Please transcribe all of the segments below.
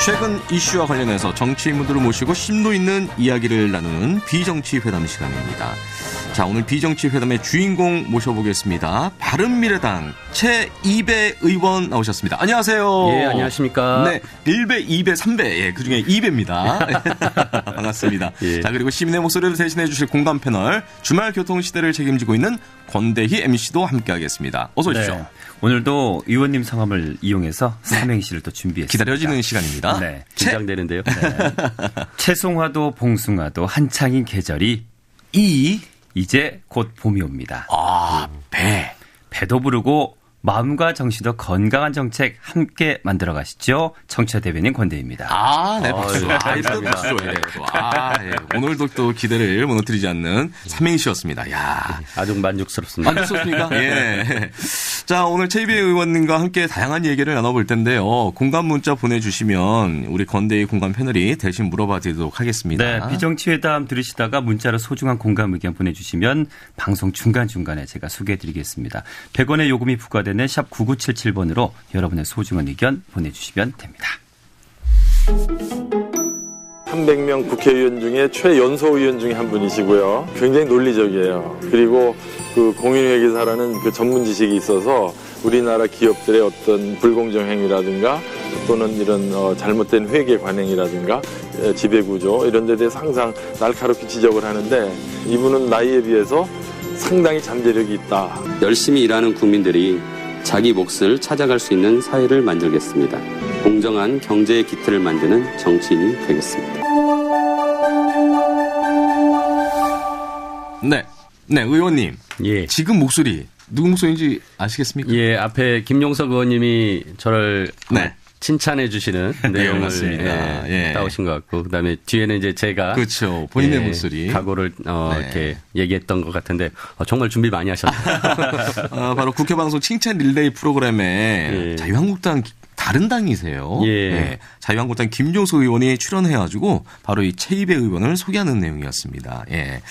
최근 이슈와 관련해서 정치 인물들을 모시고 심도 있는 이야기를 나누는 비정치회담 시간입니다. 자, 오늘 비정치회담의 주인공 모셔보겠습니다. 바른미래당 최2배 의원 나오셨습니다. 안녕하세요. 예, 안녕하십니까. 네, 1배, 2배, 3배. 예, 그중에 2배입니다. 반갑습니다. 예. 자, 그리고 시민의 목소리를 대신해 주실 공감 패널 주말 교통시대를 책임지고 있는 권대희 MC도 함께하겠습니다. 어서 오십시오. 네. 오늘도 의원님 성함을 이용해서 삼행시를 또 준비했습니다. 기다려지는 시간입니다. 네. 긴장되는데요. 네. 채송화도 봉숭아도 한창인 계절이 이제 곧 봄이 옵니다. 배도 부르고 마음과 정신도 건강한 정책 함께 만들어 가시죠. 청취자 대변인 권대희입니다. 네, 박수. 박수. 예. 오늘도 또 기대를 무너뜨리지 않는 삼행시였습니다. 야, 아주 만족스럽습니다. 만족스럽습니까? 예. 자, 오늘 최이배 의원님과 함께 다양한 얘기를 나눠볼 텐데요. 공감 문자 보내주시면 우리 권대희 공감 패널이 대신 물어봐 드리도록 하겠습니다. 네, 비정치회담 들으시다가 문자로 소중한 공감 의견 보내주시면 방송 중간중간에 제가 소개해드리겠습니다. 100원의 요금이 부과되는 샵 9977번으로 여러분의 소중한 의견 보내주시면 됩니다. 300명 국회의원 중에 최연소 의원 중에 한 분이시고요. 굉장히 논리적이에요. 그리고 그 공인회계사라는 그 전문 지식이 있어서 우리나라 기업들의 어떤 불공정 행위라든가 또는 이런 잘못된 회계 관행이라든가 지배구조 이런 데 대해서 항상 날카롭게 지적을 하는데 이분은 나이에 비해서 상당히 잠재력이 있다. 열심히 일하는 국민들이 자기 몫을 찾아갈 수 있는 사회를 만들겠습니다. 공정한 경제의 기틀을 만드는 정치인이 되겠습니다. 네, 의원님. 예. 지금 목소리 누구 목소리인지 아시겠습니까? 예, 앞에 김용석 의원님이 저를 네. 칭찬해 주시는 내용을 맞습니다. 예. 따오신 것 같고 그다음에 뒤에는 이제 제가 그렇죠. 본인의 목소리. 각오를 네. 이렇게 얘기했던 것 같은데 정말 준비 많이 하셨네요. 바로 국회방송 칭찬 릴레이 프로그램에 예. 자유한국당 다른 당이세요. 예. 네. 자유한국당 김종석 의원이 출연해가지고 바로 이 최이배 의원을 소개하는 내용이었습니다. 예.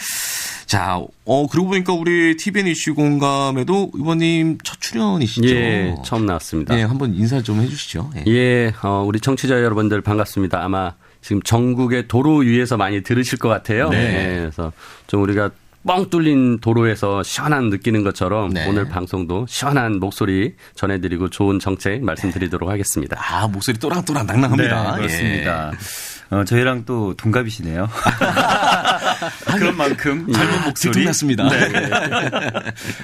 자, 그러고 보니까 우리 TVN 이슈 공감에도 의원님 첫 출연이시죠? 예, 처음 나왔습니다. 예, 한번 인사 좀 해주시죠. 예. 예, 우리 청취자 여러분들 반갑습니다. 아마 지금 전국의 도로 위에서 많이 들으실 것 같아요. 네. 예, 그래서 좀 우리가 뻥 뚫린 도로에서 시원한 느끼는 것처럼 네. 오늘 방송도 시원한 목소리 전해드리고 좋은 정책 말씀드리도록 하겠습니다. 목소리 또랑또랑 낭낭합니다. 네, 그렇습니다. 저희랑 또 동갑이시네요. 그런 만큼 젊은 목소리. 들통났습니다. 네.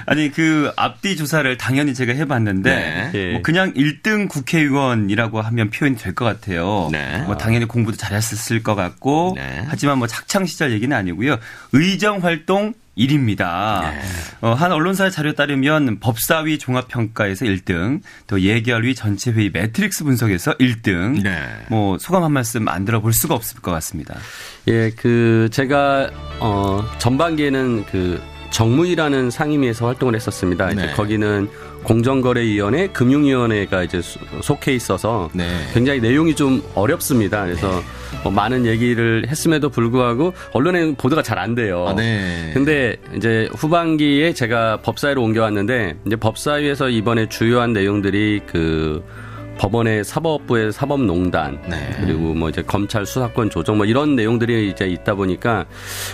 아니, 그 앞뒤 조사를 당연히 제가 해봤는데 네. 뭐 그냥 1등 국회의원이라고 하면 표현이 될 것 같아요. 네. 뭐 당연히 공부도 잘했을 것 같고 네. 하지만 뭐 학창 시절 얘기는 아니고요. 의정 활동 1위입니다. 네. 한 언론사의 자료에 따르면 법사위 종합평가에서 1등, 또 예결위 전체회의 매트릭스 분석에서 1등. 네. 뭐 소감 한 말씀 안 들어볼 수가 없을 것 같습니다. 예, 제가 전반기에는 정무위라는 상임위에서 활동을 했었습니다. 네. 이제 거기는 공정거래위원회, 금융위원회가 이제 속해 있어서 네. 굉장히 내용이 좀 어렵습니다. 그래서 많은 얘기를 했음에도 불구하고 언론에 보도가 잘 안 돼요. 네. 근데 이제 후반기에 제가 법사위로 옮겨왔는데 이제 법사위에서 이번에 주요한 내용들이 법원의 사법부의 사법농단 네. 그리고 뭐 이제 검찰 수사권 조정 뭐 이런 내용들이 이제 있다 보니까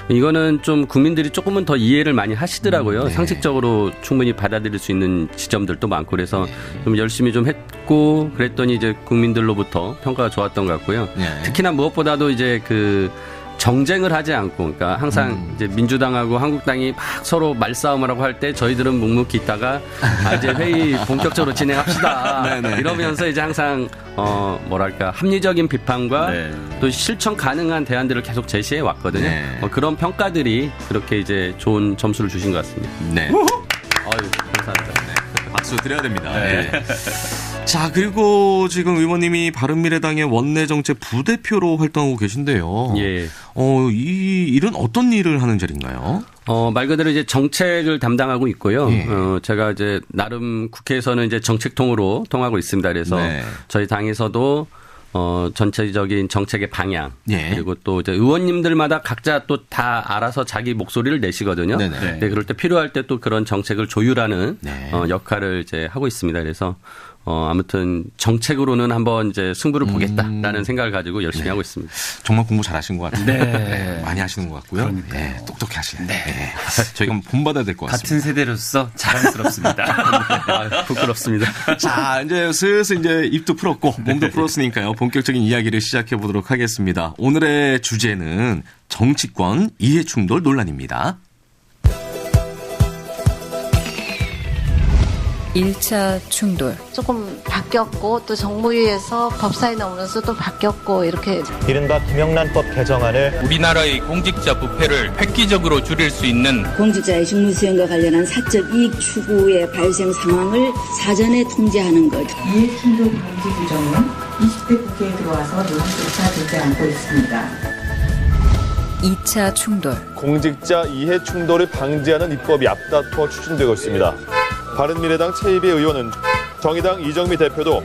이거는 좀 국민들이 조금은 더 이해를 많이 하시더라고요. 네. 상식적으로 충분히 받아들일 수 있는 지점들도 많고 그래서 좀 열심히 좀 했고 그랬더니 이제 국민들로부터 평가가 좋았던 것 같고요. 네. 특히나 무엇보다도 이제 정쟁을 하지 않고, 그러니까 항상 이제 민주당하고 한국당이 막 서로 말싸움을 하고 할 때 저희들은 묵묵히 있다가 이제 회의 본격적으로 진행합시다. 이러면서 이제 항상 합리적인 비판과 네. 또 실천 가능한 대안들을 계속 제시해 왔거든요. 네. 그런 평가들이 그렇게 이제 좋은 점수를 주신 것 같습니다. 네. 감사합니다. 박수 드려야 됩니다. 네. 자, 그리고 지금 의원님이 바른미래당의 원내정책 부대표로 활동하고 계신데요. 예. 이 일은 어떤 일을 하는 자리인가요? 말 그대로 이제 정책을 담당하고 있고요. 예. 제가 이제 나름 국회에서는 이제 정책통으로 통하고 있습니다. 그래서 네. 저희 당에서도 전체적인 정책의 방향 예. 그리고 또 이제 의원님들마다 각자 또 다 알아서 자기 목소리를 내시거든요. 네네. 네, 그럴 때 필요할 때 또 그런 정책을 조율하는 네. 역할을 이제 하고 있습니다. 그래서 아무튼 정책으로는 한번 이제 승부를 보겠다라는 생각을 가지고 열심히 하고 있습니다. 정말 공부 잘하신 것 같아요. 네. 많이 하시는 것 같고요. 네, 똑똑히 하시네. 네. 저희가 본받아야 될 것 같습니다. 같은 세대로서 자랑스럽습니다. 아, 부끄럽습니다. 자, 이제 슬슬 이제 입도 풀었고 몸도 풀었으니까요. 본격적인 이야기를 시작해 보도록 하겠습니다. 오늘의 주제는 정치권 이해충돌 논란입니다. 1차 충돌. 조금 바뀌었고 또 정무위에서 법사위 나오면서 또 바뀌었고 이렇게 이른바 김영란법 개정안을 우리나라의 공직자 부패를 획기적으로 줄일 수 있는 공직자의 직무 수행과 관련한 사적 이익 추구의 발생 상황을 사전에 통제하는 것. 이해충돌 방지 규정은 20대 국회에 들어와서 논의조차 되지 않고 있습니다. 2차 충돌. 공직자 이해 충돌을 방지하는 입법이 앞다퉈 추진되고 있습니다. 바른미래당 최이배 의원은 정의당 이정미 대표도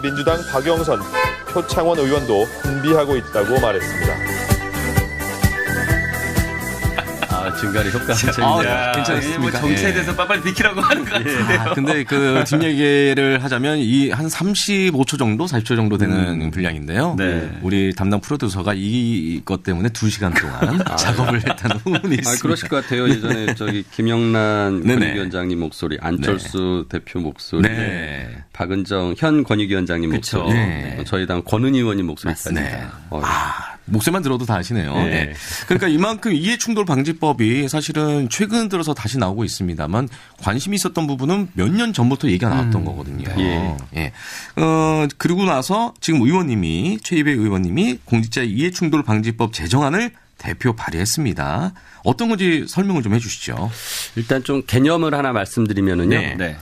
민주당 박영선, 표창원 의원도 준비하고 있다고 말했습니다. 중간에 효과 재밌네요. 괜찮습니까? 정치에 대해서 빨리 비키라고 하는 것 같은데요. 근데 그 뒷얘기를 하자면 이 한 35초 정도, 40초 정도 되는 분량인데요. 네. 우리 담당 프로듀서가 이것 때문에 2시간 동안 작업을 했다는 후문이 있습니다. 그러실 것 같아요. 예전에 저기 김영란 네네. 권익위원장님 목소리, 안철수 대표 목소리, 네. 박은정 현 권익위원장님 그쵸. 목소리, 네. 저희 당 권은희 의원님 목소리까지. 네. 목소리만 들어도 다 아시네요. 네. 네. 그러니까 이만큼 이해충돌 방지법이 사실은 최근 들어서 다시 나오고 있습니다만 관심이 있었던 부분은 몇 년 전부터 얘기가 나왔던 거거든요. 예. 예. 그리고 나서 지금 의원님이 최이배 의원님이 공직자 이해충돌 방지법 제정안을 대표 발의했습니다. 어떤 건지 설명을 좀 해주시죠. 일단 좀 개념을 하나 말씀드리면은요. 네.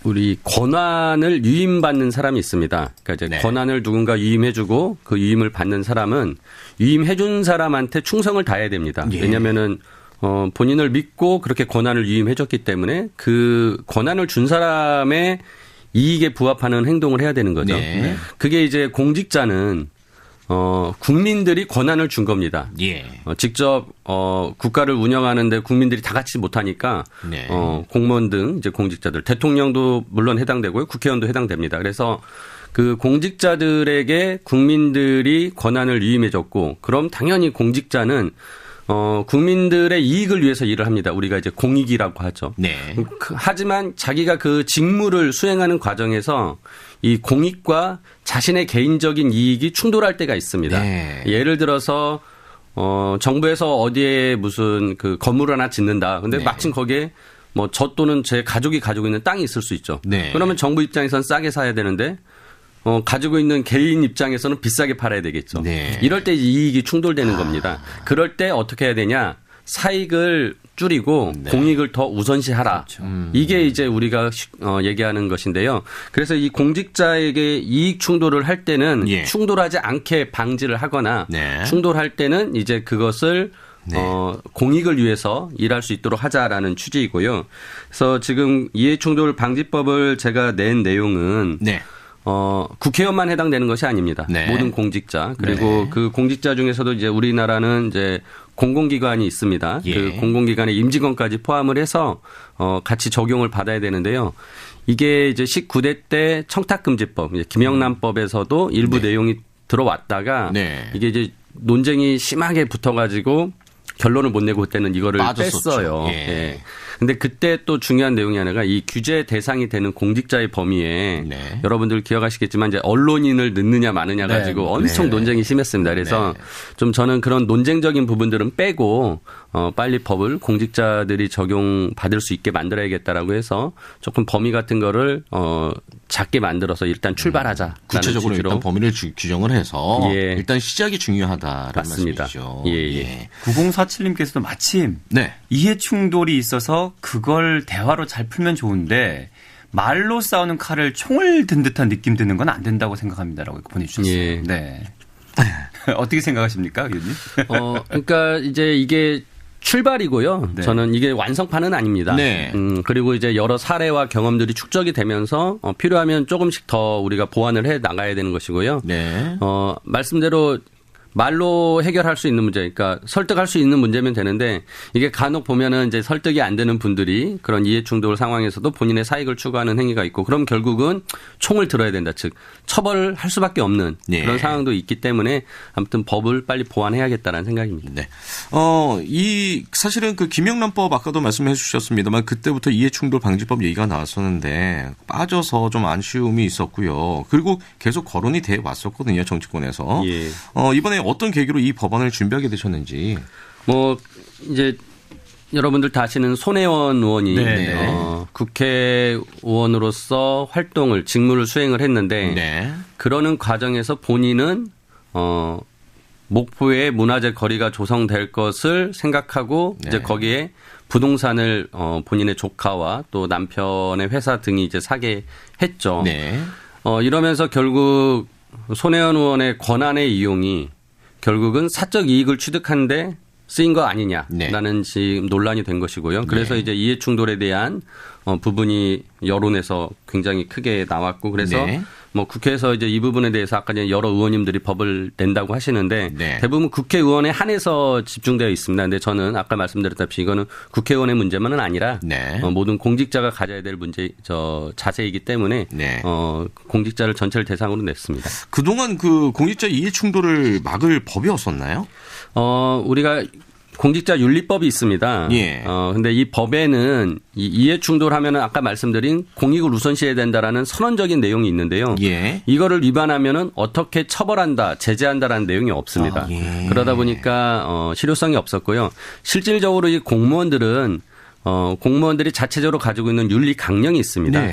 우리 권한을 유임받는 사람이 있습니다. 그러니까 이제 네. 권한을 누군가 유임해주고 그 유임을 받는 사람은 유임해준 사람한테 충성을 다해야 됩니다. 예. 왜냐하면은 본인을 믿고 그렇게 권한을 유임해줬기 때문에 그 권한을 준 사람의 이익에 부합하는 행동을 해야 되는 거죠. 네. 그게 이제 공직자는 국민들이 권한을 준 겁니다. 예. 직접 국가를 운영하는데 국민들이 다 같이 못하니까 네. 공무원 등 이제 공직자들, 대통령도 물론 해당되고요, 국회의원도 해당됩니다. 그래서 그 공직자들에게 국민들이 권한을 위임해줬고, 그럼 당연히 공직자는 국민들의 이익을 위해서 일을 합니다. 우리가 이제 공익이라고 하죠. 네. 하지만 자기가 그 직무를 수행하는 과정에서 이 공익과 자신의 개인적인 이익이 충돌할 때가 있습니다. 네. 예를 들어서 정부에서 어디에 무슨 그 건물을 하나 짓는다. 근데 네. 마침 거기에 뭐 저 또는 제 가족이 가지고 있는 땅이 있을 수 있죠. 네. 그러면 정부 입장에서는 싸게 사야 되는데 가지고 있는 개인 입장에서는 비싸게 팔아야 되겠죠. 네. 이럴 때 이익이 충돌되는 겁니다. 그럴 때 어떻게 해야 되냐? 사익을 줄이고 네. 공익을 더 우선시하라. 그렇죠. 이게 이제 우리가 얘기하는 것인데요. 그래서 이 공직자에게 이익 충돌을 할 때는 예. 충돌하지 않게 방지를 하거나 네. 충돌할 때는 이제 그것을 네. 공익을 위해서 일할 수 있도록 하자라는 취지이고요. 그래서 지금 이해충돌 방지법을 제가 낸 내용은 네. 국회의원만 해당되는 것이 아닙니다. 네. 모든 공직자 그리고 네. 그 공직자 중에서도 이제 우리나라는 이제 공공기관이 있습니다. 예. 그 공공기관의 임직원까지 포함을 해서 같이 적용을 받아야 되는데요. 이게 이제 19대 때 청탁금지법, 김영란법에서도 일부 네. 내용이 들어왔다가 네. 이게 이제 논쟁이 심하게 붙어가지고 결론을 못 내고 그때는 이거를 빠졌었죠. 뺐어요. 예. 예. 근데 그때 또 중요한 내용이 하나가 이 규제 대상이 되는 공직자의 범위에 네. 여러분들 기억하시겠지만 이제 언론인을 넣느냐 마느냐 가지고 엄청 네. 논쟁이 심했습니다. 그래서 네. 좀 저는 그런 논쟁적인 부분들은 빼고 빨리 법을 공직자들이 적용받을 수 있게 만들어야겠다라고 해서 조금 범위 같은 거를 작게 만들어서 일단 출발하자. 구체적으로 일단 범위를 규정을 해서 예. 일단 시작이 중요하다라는 맞습니다. 말씀이시죠. 예. 9047님께서도 마침 네. 이해 충돌이 있어서 그걸 대화로 잘 풀면 좋은데 말로 싸우는 칼을 총을 든 듯한 느낌 드는 건 안 된다고 생각합니다라고 보내주셨어요. 예. 네. 어떻게 생각하십니까, 의원님? 그러니까 이제 이게 출발이고요. 네. 저는 이게 완성판은 아닙니다. 네. 그리고 이제 여러 사례와 경험들이 축적이 되면서 필요하면 조금씩 더 우리가 보완을 해 나가야 되는 것이고요. 네. 말씀대로 말로 해결할 수 있는 문제, 그러니까 설득할 수 있는 문제면 되는데 이게 간혹 보면은 이제 설득이 안 되는 분들이 그런 이해충돌 상황에서도 본인의 사익을 추구하는 행위가 있고 그럼 결국은 총을 들어야 된다. 즉 처벌을 할 수밖에 없는 그런 상황도 있기 때문에 아무튼 법을 빨리 보완해야겠다는 생각입니다. 네. 이 사실은 그 김영란법 아까도 말씀해 주셨습니다만 그때부터 이해충돌 방지법 얘기가 나왔었는데 빠져서 좀 아쉬움이 있었고요. 그리고 계속 거론이 돼 왔었거든요. 정치권에서. 예. 이번에 어떤 계기로 이 법안을 준비하게 되셨는지. 이제 여러분들 다 아시는 손혜원 의원이 국회의원으로서 활동을 직무를 수행을 했는데 그러는 과정에서 본인은 목포에 문화재 거리가 조성될 것을 생각하고 이제 거기에 부동산을 본인의 조카와 또 남편의 회사 등이 이제 사게 했죠. 이러면서 결국 손혜원 의원의 권한의 이용이 결국은 사적 이익을 취득하는데 쓰인 거 아니냐라는 지금 논란이 된 것이고요. 그래서 이제 이해충돌에 대한 부분이 여론에서 굉장히 크게 나왔고 그래서 국회에서 이제 이 부분에 대해서 아까 여러 의원님들이 법을 낸다고 하시는데 대부분 국회의원에 한해서 집중되어 있습니다. 근데 저는 아까 말씀드렸다시피 이거는 국회의원의 문제만은 아니라 모든 공직자가 가져야 될 자세이기 때문에 공직자를 전체를 대상으로 냈습니다. 그동안 그 공직자 이해충돌을 막을 법이 없었나요? 우리가 공직자 윤리법이 있습니다. 근데 이 법에는 이해 충돌하면은 아까 말씀드린 공익을 우선시해야 된다라는 선언적인 내용이 있는데요. 이거를 위반하면은 어떻게 처벌한다, 제재한다라는 내용이 없습니다. 그러다 보니까 실효성이 없었고요. 실질적으로 이 공무원들이 자체적으로 가지고 있는 윤리 강령이 있습니다.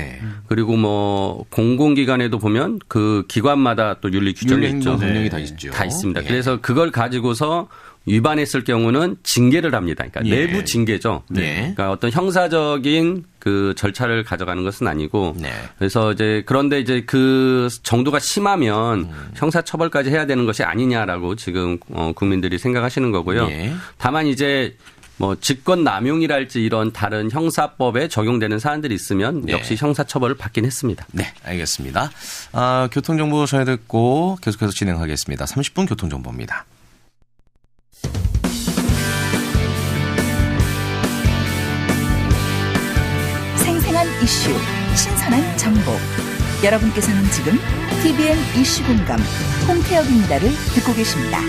그리고 공공기관에도 보면 그 기관마다 또 윤리 규정이 있죠. 강령이 다 있죠. 다 있습니다. 그래서 그걸 가지고서 위반했을 경우는 징계를 합니다. 그러니까 내부 징계죠. 그러니까 어떤 형사적인 그 절차를 가져가는 것은 아니고 그래서 그런데 그 정도가 심하면 형사처벌까지 해야 되는 것이 아니냐라고 지금 국민들이 생각하시는 거고요. 다만 직권 남용이랄지 이런 다른 형사법에 적용되는 사안들이 있으면 역시 형사처벌을 받긴 했습니다. 네, 알겠습니다. 교통정보 전해 듣고 계속해서 진행하겠습니다. 30분 교통정보입니다. 생생한 이슈, 신선한 정보. 여러분께서는 지금 TVN 이슈공감 홍태엽입니다를 듣고 계십니다.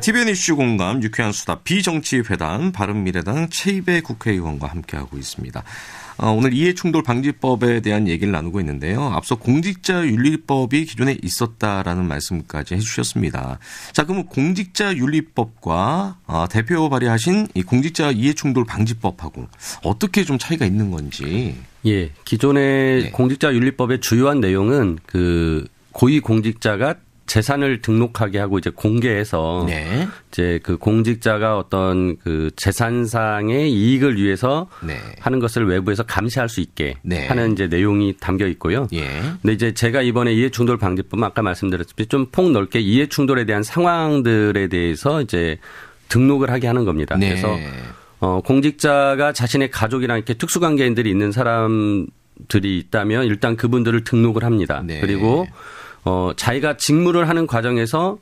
TVN 이슈 공감 유쾌한 수다 비정치회담 바른미래당 최이배 국회의원과 함께하고 있습니다. 오늘 이해충돌 방지법에 대한 얘기를 나누고 있는데요. 앞서 공직자윤리법이 기존에 있었다라는 말씀까지 해주셨습니다. 자, 그러면 공직자윤리법과 대표 발의하신 이 공직자 이해충돌 방지법하고 어떻게 좀 차이가 있는 건지. 기존의 공직자윤리법의 주요한 내용은 그 고위공직자가 재산을 등록하게 하고 이제 공개해서 이제 그 공직자가 어떤 그 재산상의 이익을 위해서 하는 것을 외부에서 감시할 수 있게 하는 이제 내용이 담겨 있고요. 근데 이제 제가 이번에 이해충돌 방지법은 아까 말씀드렸듯이 좀 폭넓게 이해충돌에 대한 상황들에 대해서 이제 등록을 하게 하는 겁니다. 그래서 공직자가 자신의 가족이랑 이렇게 특수관계인들이 있는 사람들이 있다면 일단 그분들을 등록을 합니다. 그리고 자기가 직무를 하는 과정에서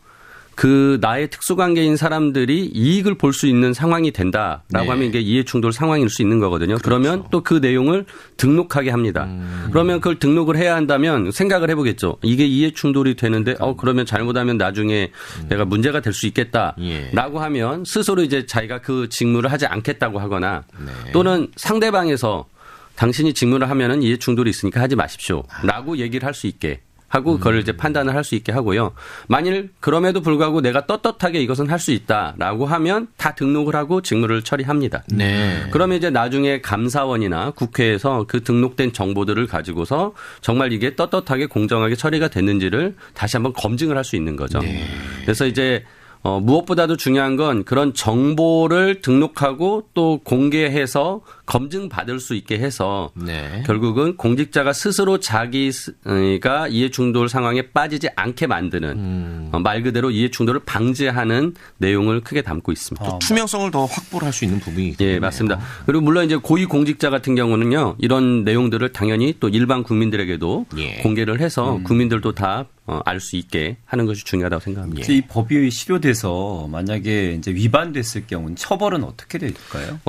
그 나의 특수관계인 사람들이 이익을 볼 수 있는 상황이 된다라고 하면 이게 이해충돌 상황일 수 있는 거거든요. 그러면 또 그 내용을 등록하게 합니다. 그러면 그걸 등록을 해야 한다면 생각을 해보겠죠. 이게 이해충돌이 되는데 그러면 잘못하면 나중에 내가 문제가 될 수 있겠다라고 하면 스스로 이제 자기가 그 직무를 하지 않겠다고 하거나 또는 상대방에서 당신이 직무를 하면은 이해충돌이 있으니까 하지 마십시오라고 얘기를 할 수 있게 하고 그걸 이제 판단을 할 수 있게 하고요. 만일 그럼에도 불구하고 내가 떳떳하게 이것은 할 수 있다라고 하면 다 등록을 하고 직무를 처리합니다. 그러면 이제 나중에 감사원이나 국회에서 그 등록된 정보들을 가지고서 정말 이게 떳떳하게 공정하게 처리가 됐는지를 다시 한번 검증을 할 수 있는 거죠. 그래서 이제 무엇보다도 중요한 건 그런 정보를 등록하고 또 공개해서 검증받을 수 있게 해서 네. 결국은 공직자가 스스로 자기가 이해충돌 상황에 빠지지 않게 만드는 말 그대로 이해충돌을 방지하는 내용을 크게 담고 있습니다. 투명성을 더 확보를 할 수 있는 부분이 예, 맞습니다. 그리고 물론 이제 고위 공직자 같은 경우는요, 이런 내용들을 당연히 또 일반 국민들에게도 공개를 해서 국민들도 다 알 수 있게 하는 것이 중요하다고 생각합니다. 이 법이 실효돼서 만약에 이제 위반됐을 경우는 처벌은 어떻게 될까요?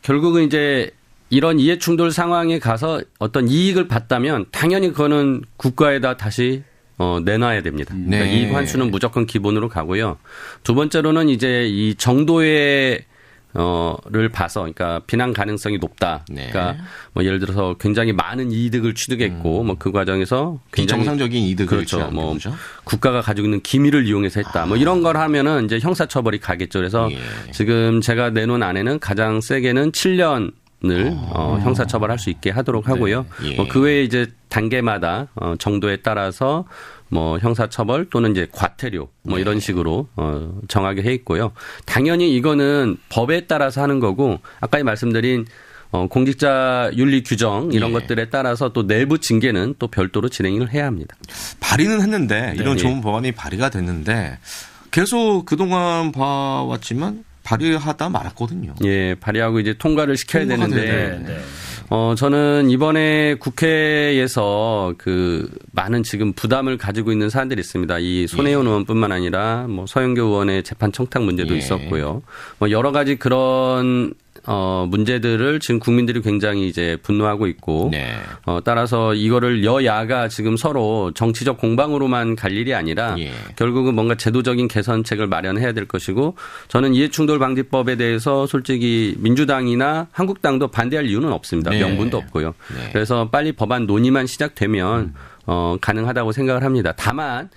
결국은 이제 이런 이해충돌 상황에 가서 어떤 이익을 봤다면 당연히 그거는 국가에다 다시 내놔야 됩니다. 그러니까 이익 환수는 무조건 기본으로 가고요. 두 번째로는 이제 이 정도의 를 봐서, 그러니까 비난 가능성이 높다. 그러니까 뭐 예를 들어서 굉장히 많은 이득을 취득했고, 뭐 그 과정에서 굉장히 비정상적인 이득을 그렇죠. 취한 뭐 거죠. 국가가 가지고 있는 기밀을 이용해서 했다. 뭐 이런 걸 하면은 이제 형사처벌이 가겠죠. 그래서 지금 제가 내놓은 안에는 가장 세게는 7년 을 형사처벌할 수 있게 하도록 하고요. 그 외에 이제 단계마다 정도에 따라서 뭐 형사처벌 또는 이제 과태료 뭐 이런 식으로 정하게 해 있고요. 당연히 이거는 법에 따라서 하는 거고 아까 말씀드린 공직자 윤리 규정 이런 것들에 따라서 또 내부 징계는 또 별도로 진행을 해야 합니다. 발의는 했는데 이런 좋은 법안이 발의가 됐는데 계속 그동안 봐왔지만 발의하다 말았거든요. 예, 발의하고 이제 통과를 시켜야 되는데, 저는 이번에 국회에서 그 많은 지금 부담을 가지고 있는 사안들이 있습니다. 이 손혜원 의원뿐만 아니라 뭐 서영교 의원의 재판 청탁 문제도 있었고요. 뭐 여러 가지 그런 문제들을 지금 국민들이 굉장히 이제 분노하고 있고, 따라서 이거를 여야가 지금 서로 정치적 공방으로만 갈 일이 아니라 결국은 뭔가 제도적인 개선책을 마련해야 될 것이고, 저는 이해충돌 방지법에 대해서 솔직히 민주당이나 한국당도 반대할 이유는 없습니다. 명분도 없고요. 그래서 빨리 법안 논의만 시작되면 가능하다고 생각을 합니다. 다만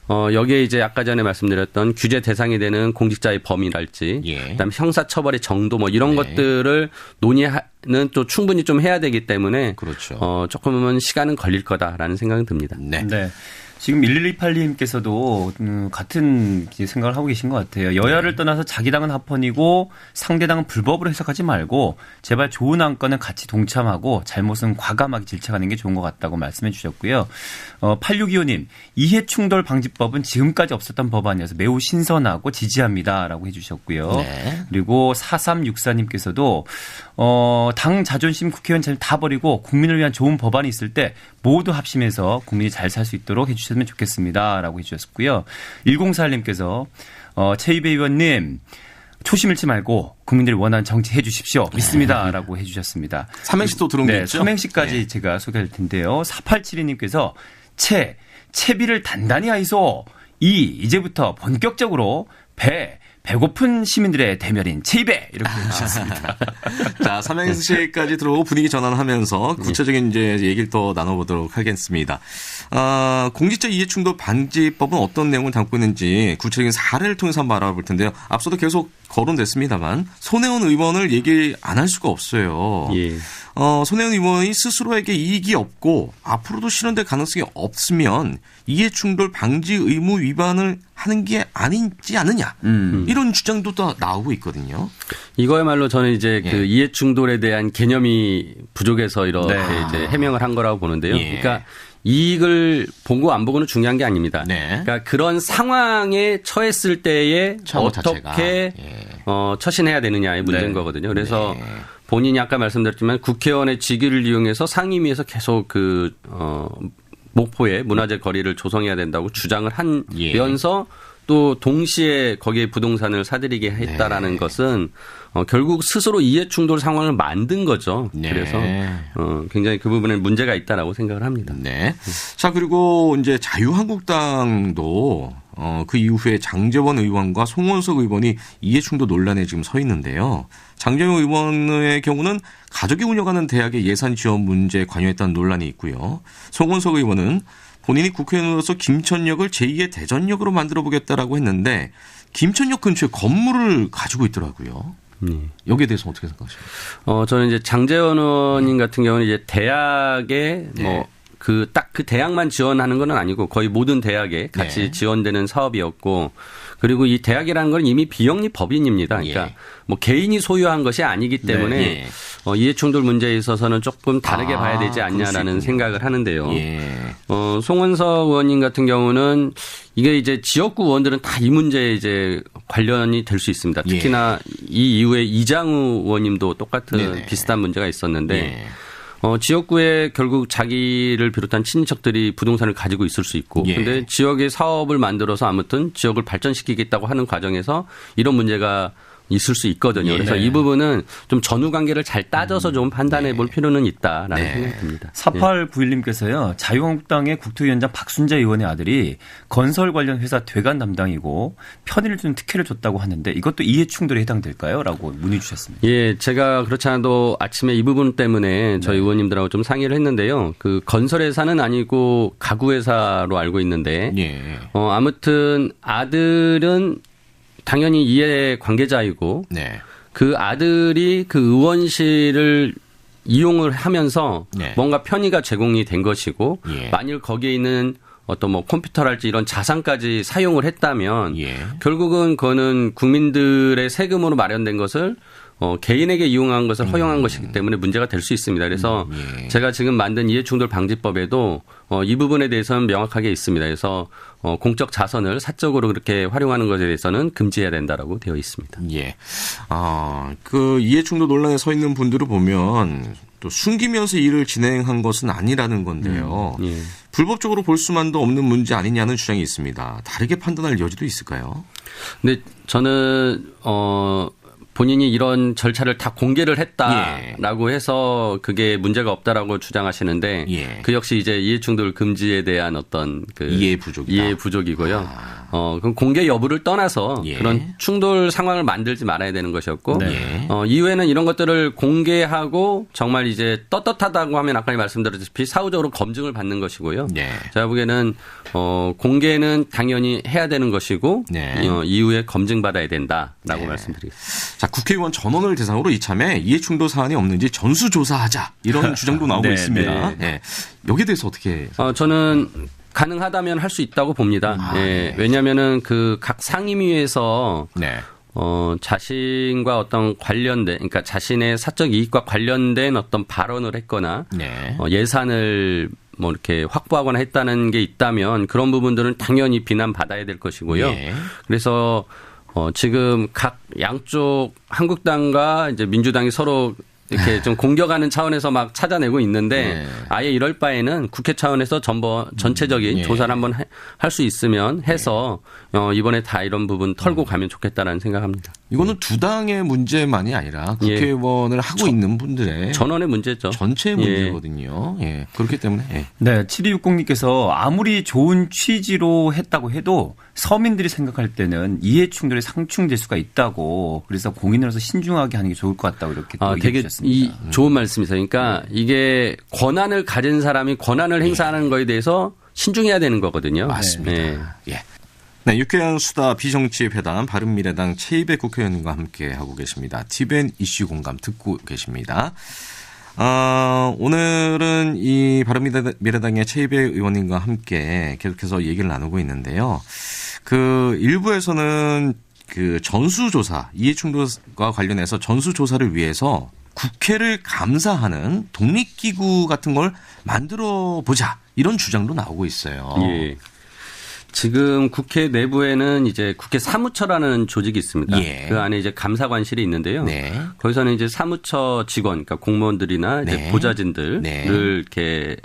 여기에 이제 아까 전에 말씀드렸던 규제 대상이 되는 공직자의 범위랄지, 그다음에 형사처벌의 정도 뭐 이런 것들을 논의는 또 충분히 좀 해야 되기 때문에 조금은 시간은 걸릴 거다라는 생각은 듭니다. 네. 지금 1128님께서도 같은 생각을 하고 계신 것 같아요. 여야를 떠나서 자기 당은 합헌이고 상대당은 불법으로 해석하지 말고 제발 좋은 안건은 같이 동참하고 잘못은 과감하게 질책하는 게 좋은 것 같다고 말씀해 주셨고요. 8625님, 이해충돌 방지법은 지금까지 없었던 법안이어서 매우 신선하고 지지합니다라고 해주셨고요. 그리고 4364님께서도 당 자존심 국회의원 다 버리고 국민을 위한 좋은 법안이 있을 때 모두 합심해서 국민이 잘 살 수 있도록 해주셨으면 좋겠습니다라고 해주셨고요. 1041님께서 최희배 의원님 초심 잃지 말고 국민들이 원하는 정치 해 주십시오. 믿습니다라고 해주셨습니다. 삼행시도 들어온 게 있죠? 삼행시까지 제가 소개할 텐데요. 4872님께서 채비를 단단히 하이소. 이제부터 본격적으로 배고픈 시민들의 대멸인 최입에 이렇게 해주셨습니다. 자, 삼행시까지 들어오고 분위기 전환하면서 구체적인 이제 얘기를 또 나눠보도록 하겠습니다. 공직자 이해충돌 방지법은 어떤 내용을 담고 있는지 구체적인 사례를 통해서 한번 알아볼 텐데요. 앞서도 계속 거론됐습니다만 손혜원 의원을 얘기 안 할 수가 없어요. 손혜원 의원이 스스로에게 이익이 없고 앞으로도 실현될 가능성이 없으면 이해충돌 방지 의무 위반을 하는 게 아니지 않느냐. 이런 주장도 또 나오고 있거든요. 이거야말로 저는 이제 그 이해충돌에 대한 개념이 부족해서 이렇게 이제 해명을 한 거라고 보는데요. 그러니까 이익을 보고 안 보고는 중요한 게 아닙니다. 그러니까 그런 상황에 처했을 때에 어떻게 처신해야 되느냐의 문제인 거거든요. 그래서 본인이 아까 말씀드렸지만 국회의원의 직위를 이용해서 상임위에서 계속 목포에 문화재 거리를 조성해야 된다고 주장을 하면서 또 동시에 거기에 부동산을 사들이게 했다라는 것은 결국 스스로 이해충돌 상황을 만든 거죠. 그래서 굉장히 그 부분에 문제가 있다라고 생각을 합니다. 자, 그리고 이제 자유한국당도 그 이후에 장제원 의원과 송원석 의원이 이해충돌 논란에 지금 서 있는데요. 장제원 의원의 경우는 가족이 운영하는 대학의 예산 지원 문제에 관여했다는 논란이 있고요. 송원석 의원은 본인이 국회의원으로서 김천역을 제2의 대전역으로 만들어보겠다라고 했는데 김천역 근처에 건물을 가지고 있더라고요. 여기에 대해서 어떻게 생각하십니까? 저는 이제 장제원 의원님 같은 경우는 이제 대학의 딱 그 대학만 지원하는 건 아니고 거의 모든 대학에 같이 네. 지원되는 사업이었고 그리고 이 대학이라는 건 이미 비영리 법인입니다. 그러니까 뭐 개인이 소유한 것이 아니기 때문에 네. 이해충돌 문제에 있어서는 조금 다르게 봐야 되지 않냐라는 생각을 하는데요. 송원석 의원님 같은 경우는 이게 이제 지역구 의원들은 다 이 문제에 이제 관련이 될 수 있습니다. 특히나 이 이후에 이장우 의원님도 똑같은 비슷한 문제가 있었는데 지역구에 결국 자기를 비롯한 친인척들이 부동산을 가지고 있을 수 있고 근데 지역의 사업을 만들어서 아무튼 지역을 발전시키겠다고 하는 과정에서 이런 문제가 있을 수 있거든요. 그래서 이 부분은 좀 전후 관계를 잘 따져서 좀 판단해 볼 필요는 있다라는 생각이 듭니다. 4891님께서요. 자유한국당의 국토위원장 박순재 의원의 아들이 건설 관련 회사 대관 담당이고 편의를 주는 특혜를 줬다고 하는데 이것도 이해충돌에 해당될까요? 라고 문의 주셨습니다. 예, 제가 그렇지 않아도 아침에 이 부분 때문에 저희 의원님들하고 좀 상의를 했는데요. 그 건설회사는 아니고 가구회사로 알고 있는데 아무튼 아들은 당연히 이해 관계자이고 그 아들이 그 의원실을 이용을 하면서 뭔가 편의가 제공이 된 것이고 만일 거기에 있는 어떤 뭐 컴퓨터랄지 이런 자산까지 사용을 했다면 결국은 그거는 국민들의 세금으로 마련된 것을 개인에게 이용한 것을 허용한 것이기 때문에 문제가 될 수 있습니다. 그래서 제가 지금 만든 이해충돌 방지법에도 이 부분에 대해서는 명확하게 있습니다. 그래서 공적 자선을 사적으로 그렇게 활용하는 것에 대해서는 금지해야 된다라고 되어 있습니다. 그 이해충돌 논란에 서 있는 분들을 보면 또 숨기면서 일을 진행한 것은 아니라는 건데요. 불법적으로 볼 수만도 없는 문제 아니냐는 주장이 있습니다. 다르게 판단할 여지도 있을까요? 근데 저는 본인이 이런 절차를 다 공개를 했다라고 해서 그게 문제가 없다라고 주장하시는데 그 역시 이제 이해충돌 금지에 대한 어떤 그 이해 부족이고요. 그럼 공개 여부를 떠나서 그런 충돌 상황을 만들지 말아야 되는 것이었고 이후에는 이런 것들을 공개하고 정말 이제 떳떳하다고 하면 아까 말씀드렸다시피 사후적으로 검증을 받는 것이고요. 제가 보기에는 공개는 당연히 해야 되는 것이고 이후에 검증받아야 된다라고 말씀드리겠습니다. 자, 국회의원 전원을 대상으로 이참에 이해충돌 사안이 없는지 전수조사하자 이런 주장도 나오고 있습니다. 여기에 대해서 어떻게? 저는 가능하다면 할 수 있다고 봅니다. 왜냐하면은 그 각 상임위에서 자신과 어떤 관련된, 그러니까 자신의 사적 이익과 관련된 어떤 발언을 했거나 예산을 뭐 이렇게 확보하거나 했다는 게 있다면 그런 부분들은 당연히 비난받아야 될 것이고요. 그래서 지금 각 양쪽 한국당과 이제 민주당이 서로 이렇게 좀 공격하는 차원에서 막 찾아내고 있는데 아예 이럴 바에는 국회 차원에서 전체적인 조사를 한번 할 수 있으면 해서 이번에 다 이런 부분 털고 가면 좋겠다라는 생각합니다. 이거는 두 당의 문제만이 아니라 국회의원을 하고 있는 분들의 전원의 문제죠. 전체의 문제거든요. 그렇기 때문에. 네, 7260님께서 아무리 좋은 취지로 했다고 해도 서민들이 생각할 때는 이해충돌이 상충될 수가 있다고 그래서 공인으로서 신중하게 하는 게 좋을 것 같다고 이렇게 또 되게 주셨습니다. 좋은 말씀이세요. 그러니까 이게 권한을 가진 사람이 권한을 행사하는 거에 대해서 신중해야 되는 거거든요. 맞습니다. 네, 유쾌한 수다 비정치 회담 바른미래당 최이백 국회의원님과 함께 하고 계십니다. TVN 이슈 공감 듣고 계십니다. 오늘은 이 바른미래당의 최이백 의원님과 함께 계속해서 얘기를 나누고 있는데요. 그 일부에서는 그 전수조사, 이해충돌과 관련해서 전수조사를 위해서 국회를 감사하는 독립기구 같은 걸 만들어 보자 이런 주장도 나오고 있어요. 지금 국회 내부에는 이제 국회 사무처라는 조직이 있습니다. 그 안에 이제 감사관실이 있는데요. 거기서는 이제 사무처 직원, 그러니까 공무원들이나 이제 보좌진들을 이렇게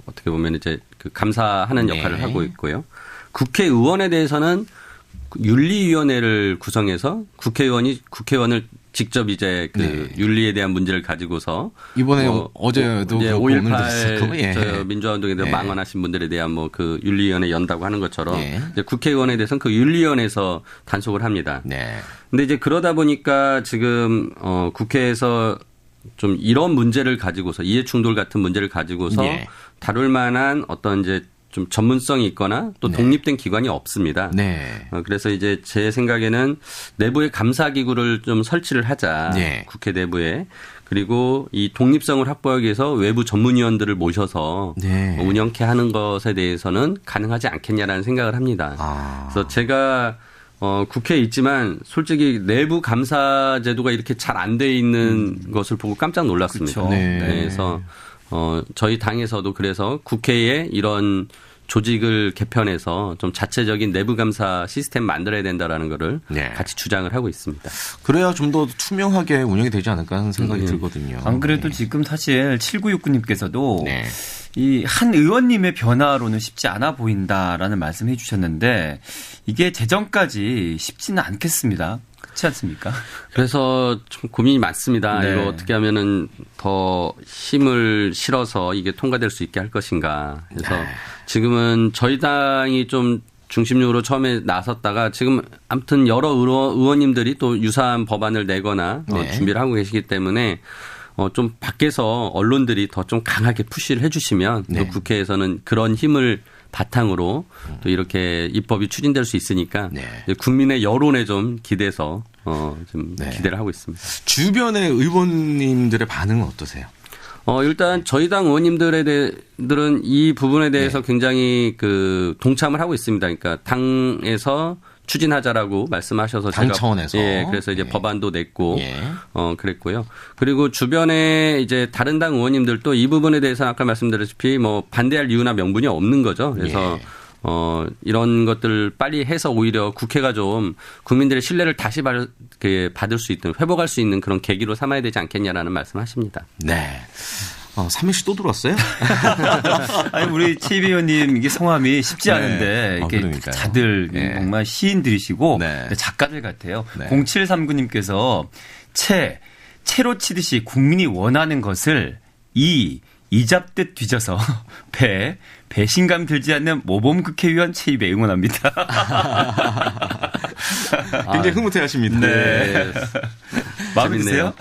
어떻게 보면 이제 그 감사하는 역할을 하고 있고요. 국회의원에 대해서는 윤리위원회를 구성해서 국회의원을 직접 이제 그 윤리에 대한 문제를 가지고서 이번에 어제도 5.18 민주화운동에 대해 망언하신 분들에 대한 뭐 그 윤리위원회 연다고 하는 것처럼 이제 국회의원에 대해서는 그 윤리위원회에서 단속을 합니다. 근데 이제 그러다 보니까 지금 국회에서 좀 이런 문제를 가지고서 이해충돌 같은 문제를 가지고서 다룰 만한 어떤 이제 좀 전문성이 있거나 또 독립된 기관이 없습니다. 네. 그래서 이제 제 생각에는 내부에 감사기구를 좀 설치를 하자. 네. 국회 내부에. 그리고 이 독립성을 확보하기 위해서 외부 전문위원들을 모셔서 네. 운영케 하는 것에 대해서는 가능하지 않겠냐라는 생각을 합니다. 그래서 제가 국회에 있지만 솔직히 내부 감사 제도가 이렇게 잘 안 돼 있는 것을 보고 깜짝 놀랐습니다. 네. 그래서 저희 당에서도 그래서 국회에 이런 조직을 개편해서 좀 자체적인 내부 감사 시스템 만들어야 된다라는 거를 같이 주장을 하고 있습니다. 그래야 좀 더 투명하게 운영이 되지 않을까 하는 생각이 들거든요. 안 그래도 지금 사실 7969님께서도 이 한 의원님의 변화로는 쉽지 않아 보인다라는 말씀해 주셨는데 이게 재정까지 쉽지는 않겠습니다. 그렇지 않습니까? 그래서 좀 고민이 많습니다. 네. 이거 어떻게 하면은 더 힘을 실어서 이게 통과될 수 있게 할 것인가. 그래서 지금은 저희 당이 좀 중심적으로 처음에 나섰다가 지금 아무튼 여러 의원님들이 또 유사한 법안을 내거나 준비를 하고 계시기 때문에 좀 밖에서 언론들이 더 좀 강하게 푸시를 해 주시면 또 국회에서는 그런 힘을 바탕으로 또 이렇게 입법이 추진될 수 있으니까 국민의 여론에 좀 기대서 좀 기대를 하고 있습니다. 주변의 의원님들의 반응은 어떠세요? 일단 저희 당 의원님들은 이 부분에 대해서 굉장히 그 동참을 하고 있습니다. 그러니까 당에서 추진하자라고 말씀하셔서 당 차원에서 그래서 이제 법안도 냈고 그랬고요. 그리고 주변에 이제 다른 당 의원님들도 이 부분에 대해서 아까 말씀드렸다시피 뭐 반대할 이유나 명분이 없는 거죠. 그래서 이런 것들 빨리 해서 오히려 국회가 좀 국민들의 신뢰를 다시 받을 수 있는 회복할 수 있는 그런 계기로 삼아야 되지 않겠냐라는 말씀하십니다. 네. 삼행시 또 들어왔어요? 아니 우리 최입 의원님 이게 성함이 쉽지 않은데 이게 그러니까요. 다들 정말 시인들이시고 작가들 같아요. 0739님께서 채로 치듯이 국민이 원하는 것을 이잡듯 뒤져서 배신감 들지 않는 모범 국회의원 최입에 응원합니다. 굉장히 흐뭇해하십니다. 네. 마음에 드세요?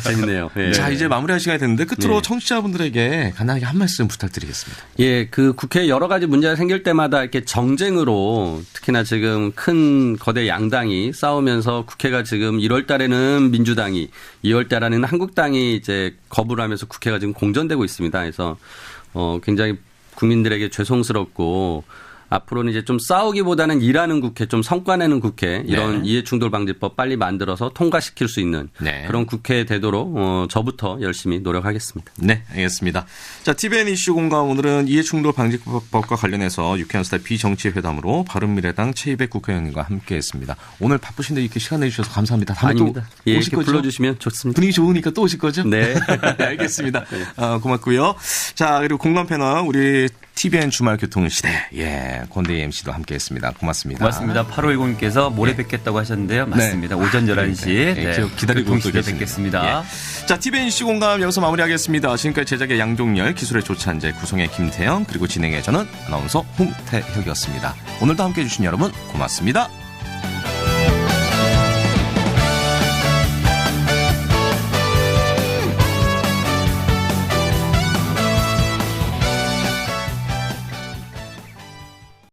재밌네요. 네. 자, 이제 마무리할 시간이 됐는데 끝으로 청취자분들에게 간단하게 한 말씀 부탁드리겠습니다. 예, 그 국회에 여러 가지 문제가 생길 때마다 이렇게 정쟁으로 특히나 지금 큰 거대 양당이 싸우면서 국회가 지금 1월 달에는 민주당이 2월 달에는 한국당이 이제 거부를 하면서 국회가 지금 공전되고 있습니다. 그래서 굉장히 국민들에게 죄송스럽고 앞으로는 이제 좀 싸우기보다는 일하는 국회, 좀 성과 내는 국회, 이런 이해충돌방지법 빨리 만들어서 통과시킬 수 있는 그런 국회 되도록 저부터 열심히 노력하겠습니다. 네, 알겠습니다. 자, TVN 이슈 공감 오늘은 이해충돌방지법과 관련해서 유쾌한 스타일 비정치회담으로 바른미래당 최이백 국회의원님과 함께했습니다. 오늘 바쁘신데 이렇게 시간 내주셔서 감사합니다. 다음에 아닙니다. 또 예, 오실 이렇게 거죠? 불러주시면 좋습니다. 분위기 좋으니까 또 오실 거죠? 네. 알겠습니다. 고맙고요. 자, 그리고 공감 패널 우리 TVN 주말 교통시대 권대희 MC도 함께했습니다. 고맙습니다. 고맙습니다. 8510님께서 모레 뵙겠다고 하셨는데요. 맞습니다. 오전 11시 기다리고 교통시대 뵙겠습니다. 자, TVN 이슈 공감 여기서 마무리하겠습니다. 지금까지 제작의 양종열, 기술의 조찬재, 구성의 김태형, 그리고 진행의 저는 아나운서 홍태혁이었습니다. 오늘도 함께해 주신 여러분 고맙습니다.